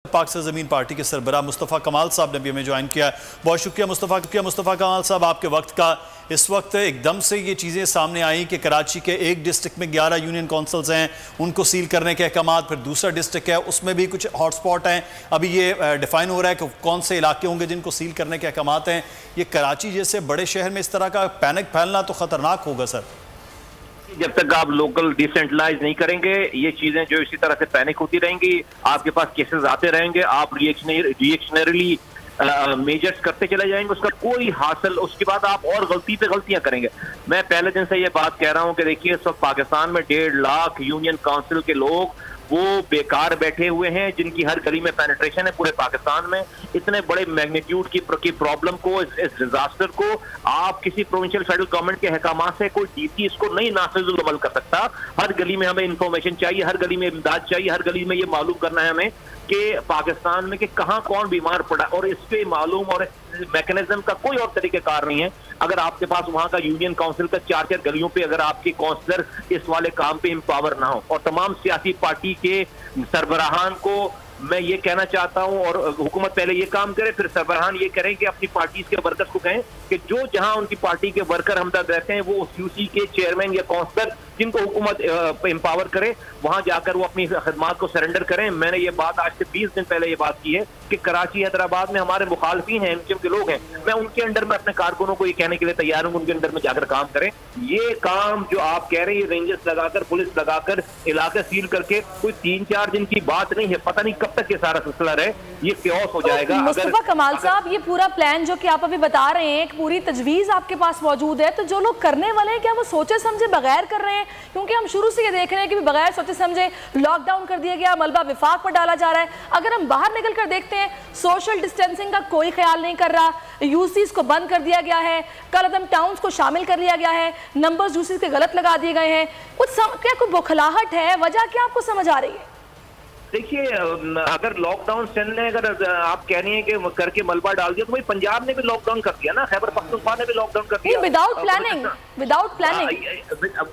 पाक सरजमीन पार्टी के सरबराह मुस्तफ़ा कमाल साहब ने भी हमें ज्वाइन किया। बहुत शुक्रिया मुस्तफ़ा कमाल साहब आपके वक्त का। इस वक्त एकदम से ये चीज़ें सामने आई कि कराची के एक डिस्ट्रिक्ट में 11 यूनियन काउंसिल्स हैं, उनको सील करने के अहकाम, फिर दूसरा डिस्ट्रिक्ट है उसमें भी कुछ हॉटस्पॉट हैं। अभी ये डिफाइन हो रहा है कि कौन से इलाके होंगे जिनको सील करने के अहकाम हैं। ये कराची जैसे बड़े शहर में इस तरह का पैनिक फैलना तो ख़तरनाक होगा सर। जब तक आप लोकल डिसेंट्रलाइज नहीं करेंगे, ये चीजें जो इसी तरह से पैनिक होती रहेंगी, आपके पास केसेस आते रहेंगे, आप रिएक्शनरी मेजर्स करते चले जाएंगे, उसका कोई हासिल, उसके बाद आप और गलती पे गलतियां करेंगे। मैं पहले दिन से ये बात कह रहा हूं कि देखिए इस वक्त पाकिस्तान में 1.5 लाख यूनियन काउंसिल के लोग वो बेकार बैठे हुए हैं, जिनकी हर गली में पेनिट्रेशन है पूरे पाकिस्तान में। इतने बड़े मैग्नीट्यूड की प्रॉब्लम को, इस डिजास्टर को आप किसी प्रोविंशियल फेडरल गवर्नमेंट के अहकाम से कोई डीसी इसको नहीं नाफिजुल अमल कर सकता। हर गली में हमें इंफॉर्मेशन चाहिए, हर गली में इमदाद चाहिए, हर गली में ये मालूम करना है हमें कि पाकिस्तान में कि कहाँ कौन बीमार पड़ा, और इस पे मालूम और मैकेनिज्म का कोई और तरीकेकार नहीं है। अगर आपके पास वहां का यूनियन काउंसिल का 4-4 गलियों पे अगर आपके काउंसलर इस वाले काम पे एम्पावर ना हो, और तमाम सियासी पार्टी के सरबराहान को मैं ये कहना चाहता हूं, और हुकूमत पहले ये काम करे, फिर सरबराहान ये करें कि अपनी पार्टी के वर्कर्स को कहें कि जो जहां उनकी पार्टी के वर्कर हमदर्द रहते हैं, वो उस यूसी के चेयरमैन या काउंसलर जिनको हुकूमत एम्पावर करे, वहां जाकर वो अपनी खदमात को सरेंडर करें। मैंने ये बात आज से 20 दिन पहले ये बात की है कि कराची हैदराबाद में हमारे मुखालफीन हैं, एमक्यूएम के लोग हैं, मैं उनके अंडर में अपने कारकुनों को ये कहने के लिए तैयार हूं, उनके अंडर में जाकर काम करें। ये काम जो आप कह रहे हैं, रेंजर्स लगाकर, पुलिस लगाकर, इलाके सील करके, कोई 3-4 दिन की बात नहीं है। पता नहीं कब तक ये सारा सिलसिला रहे, ये क्योस हो जाएगा। मुस्तफा कमाल साहब, ये पूरा प्लान जो कि आप अभी बता रहे हैं, एक पूरी तजवीज आपके पास मौजूद है, तो जो लोग करने वाले हैं क्या वो सोचे समझे बगैर कर रहे हैं? क्योंकि हम शुरू से ये देख रहे हैं कि बगैर सोचे समझे लॉकडाउन कर दिया गया, मलबा विफाक पर डाला जा रहा है। अगर हम बाहर निकल कर देखते हैं, सोशल डिस्टेंसिंग का कोई ख्याल नहीं कर रहा, यूसीज को बंद कर दिया गया है, कलअदम टाउन्स को शामिल कर लिया गया है, नंबर्स यूसीज के गलत लगा दिए गए हैं। क्या कोई बौखलाहट है? वजह क्या आपको समझ आ रही है? देखिए, अगर लॉकडाउन चलने, अगर आप कह रही हैं कि करके मलबा डाल दिया, तो भाई पंजाब ने भी लॉकडाउन कर दिया ना, खैबर पख्तूनख्वा ने भी लॉकडाउन कर दिया विदाउट प्लानिंग।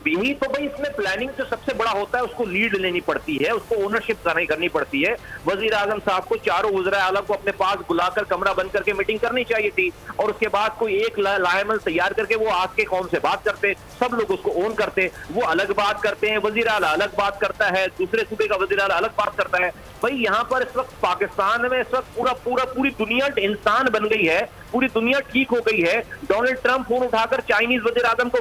यही तो भाई, इसमें प्लानिंग जो सबसे बड़ा होता है उसको लीड लेनी पड़ती है, उसको ओनरशिप करनी पड़ती है। वजीर आजम साहब को चारों वज़राए आला को अपने पास बुलाकर कमरा बंद करके मीटिंग करनी चाहिए थी, और उसके बाद कोई एक लायमल तैयार करके वो आज के कौम से बात करते, सब लोग उसको ओन करते। वो अलग बात करते हैं, वजीर आला अलग बात करता है, दूसरे सूबे का वजीर आला अलग बात करता है। भाई यहाँ पर इस वक्त पाकिस्तान में इस वक्त पूरी दुनिया इंसान बन गई है, पूरी दुनिया ठीक हो गई है। डोनाल्ड ट्रंप फोन उठाकर चाइनीज वजीर आजम को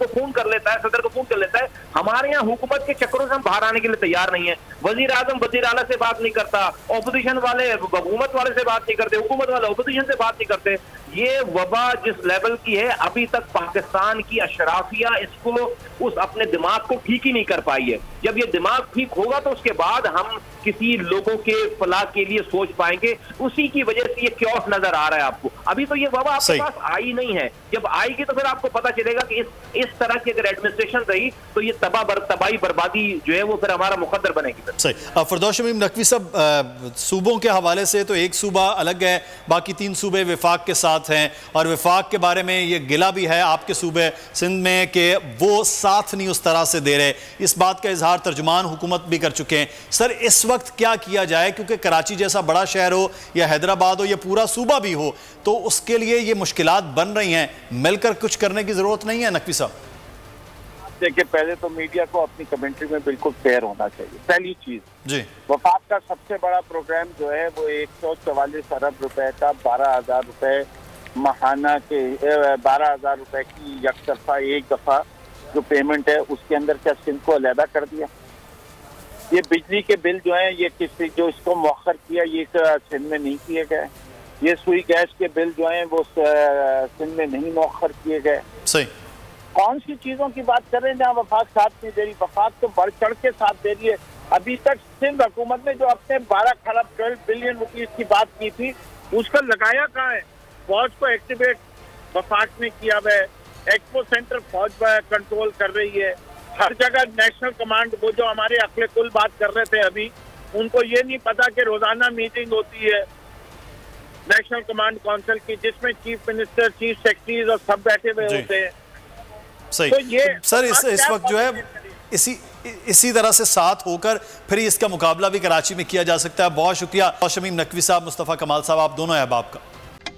फोन कर लेता है, सदर को फोन कर लेता है। हमारे यहाँ हुकूमत के चक्करों से हम बाहर आने के लिए तैयार नहीं है। वजीर आजम वजीर आला से बात नहीं करता, ऑपोजिशन वाले हुकूमत वाले से बात नहीं करते, हुकूमत वाले ऑपोजिशन से बात नहीं करते। ये वबा जिस लेवल की है, अभी तक पाकिस्तान की अशराफिया इसको उस अपने दिमाग को ठीक ही नहीं कर पाई है। जब ये दिमाग ठीक होगा तो उसके बाद हम किसी लोगों के फलाह के लिए सोच पाएंगे। उसी की वजह से ये क्योस नजर आ रहा है आपको। अभी तो ये वबा आपके पास आई नहीं है, जब आएगी तो फिर आपको पता चलेगा कि इस तरह की अगर एडमिनिस्ट्रेशन रही तो ये तबाही बर्बादी जो है वो फिर हमारा मुकद्दर बनेगी। सही। फिरदौस शमीम नकवी साहब, सूबों के हवाले से तो एक सूबा अलग है, बाकी 3 सूबे विफाक के साथ हैं, और विफाक के बारे में ये गिला भी है आपके सूबे सिंध में कि वो साथ नहीं उस तरह से दे रहे। इस बात का इजहार तर्जुमान हुकूमत भी कर चुके हैं। सर, इस वक्त क्या किया जाए, क्योंकि कराची जैसा बड़ा शहर हो या हैदराबाद हो या पूरा सूबा भी हो, तो उसके लिए ये मुश्किलात बन रही हैं, मिलकर कुछ करने की जरूरत नहीं है? नकवी साहब देखिए, पहले तो मीडिया को अपनी कमेंट्री में बिल्कुल फेयर होना चाहिए। पहली चीज जी, वफाक का सबसे बड़ा प्रोग्राम जो है वो 144 अरब रुपए का 12,000 रुपए माहाना के 12,000 रुपए की यकतरफा एक दफा जो पेमेंट है, उसके अंदर क्या सिंध को अलहदा कर दिया। ये बिजली के बिल जो है, ये किसी जो इसको मौखर किया, ये सिंध में नहीं किए गए। ये सुई गैस के बिल जो हैं वो सिंध में नहीं मौखर किए गए। सही। कौन सी चीजों की बात कर रहे हैं जहाँ वफाक साथ नहीं दे रही? वफाक तो बढ़ चढ़ के साथ दे रही है। अभी तक सिंध हुकूमत ने जो अपने 12 बिलियन रुपीज की बात की थी, उसका लगाया कहाँ है? फौज को एक्टिवेट वफाक ने किया है, एक्सपो सेंटर फौज कंट्रोल कर रही है, हर जगह नेशनल कमांड, वो जो हमारे अकले कुल बात कर रहे थे अभी, उनको ये नहीं पता कि रोजाना मीटिंग होती है नेशनल कमांड काउंसिल की, जिसमें चीफ मिनिस्टर, चीफ सेक्रेटरीज और सब बैठे हुए होते हैं। सही। तो ये सर इस वक्त जो है इसी तरह से साथ होकर फिर इसका मुकाबला भी कराची में किया जा सकता है। बहुत शुक्रिया शमीम नकवी साहब, मुस्तफ़ा कमाल साहब, आप दोनों अहबाब का।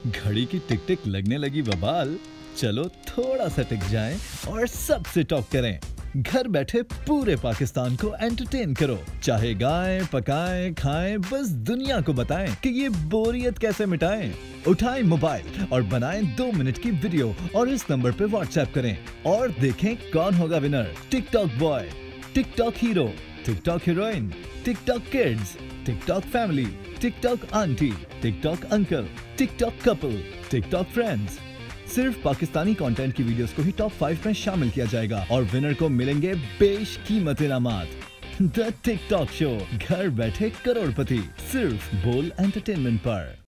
घड़ी की टिक टिक लगने लगी बवाल, चलो थोड़ा सा टिक जाएं और सबसे टॉप करें। घर बैठे पूरे पाकिस्तान को एंटरटेन करो, चाहे गाएं, पकाएं, खाएं, बस दुनिया को बताएं कि ये बोरियत कैसे मिटाएं। उठाएं मोबाइल और बनाएं 2 मिनट की वीडियो और इस नंबर पे व्हाट्सएप करें और देखें कौन होगा winner. TikTok boy, TikTok hero, TikTok heroine, TikTok kids, TikTok family, TikTok aunty, TikTok uncle, TikTok couple, TikTok friends. सिर्फ पाकिस्तानी कंटेंट की वीडियोस को ही टॉप 5 में शामिल किया जाएगा और विनर को मिलेंगे बेशकीमत इनामात। द टिकटॉक शो, घर बैठे करोड़पति, सिर्फ बोल एंटरटेनमेंट पर।